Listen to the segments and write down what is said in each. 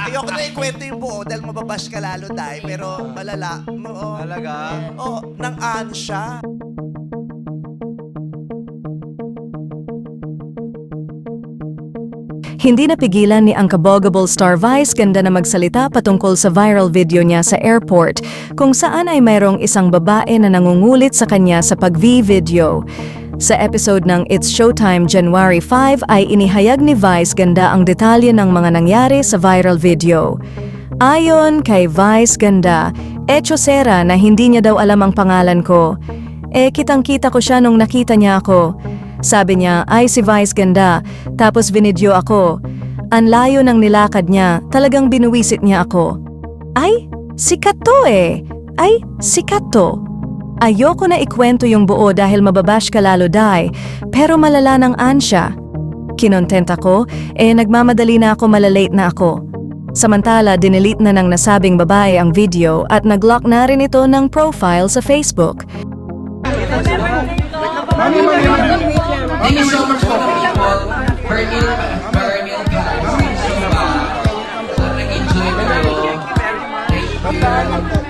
ayoko na ikwento yung buo dahil mababash ka lalo, Day. Pero malala. Oo. Talaga? Oo, nang ansya. Hindi napigilan ni ang kabogable star Vice ganda na magsalita patungkol sa viral video niya sa airport kung saan ay mayroong isang babae na nangungulit sa kanya sa pag-V-video. Sa episode ng It's Showtime January 5 ay inihayag ni Vice ganda ang detalye ng mga nangyari sa viral video. Ayon kay Vice ganda, echosera na hindi niya daw alam ang pangalan ko. Kitang-kita ko siya nung nakita niya ako. Sabi niya, ay si Vice ganda, tapos binidyo ako. Ang layo ng nilakad niya, talagang binuwisit niya ako. Ay, sikat to eh. Ay, sikat to. Ayoko na ikwento yung buo dahil mababash ka lalo, Day, pero malala ng ansya. Kinontent ako, nagmamadali na ako, malalate na ako. Samantala, dinelete na ng nasabing babae ang video at naglock na rin ito ng profile sa Facebook. Thank you so much for the people. Bernil guys. Nag-enjoy ko. Thank you.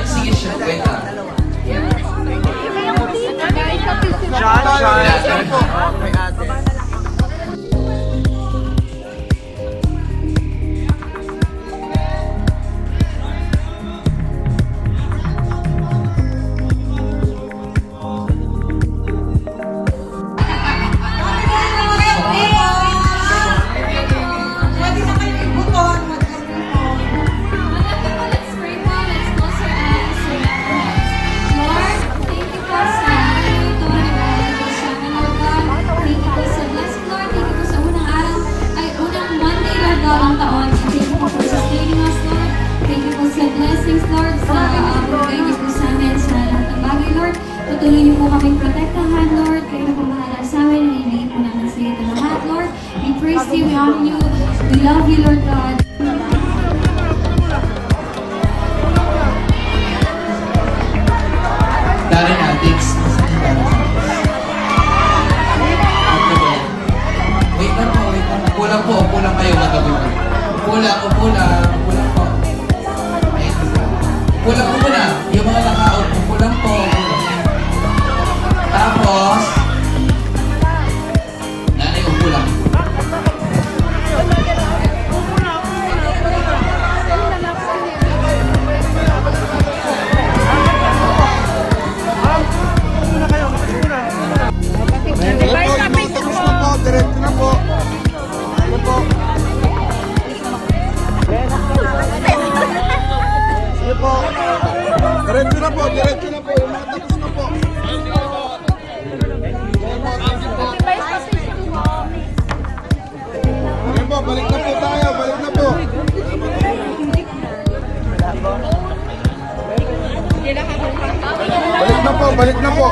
Sige siya, wait lang. Patuloy niyo po kaming protektahan, Lord. Kayo na po bahala sa amin. Nangyayin po namin sa ito lahat, Lord. We praise you, we honor you. We love you, Lord God. Darren Addicts. Wait lang po, wait lang. Upo lang po, upo lang kayo magabi po. Upo lang po. Upo lang po muna. Yung mga naka-out, upo lang po. Tapos, nanay, upo lang. Diretso na po. Ano po? Sige po. Diretso na po. Yung mga tapos na po. Sige po, balik na po tayo. Balik na po. Balik na po.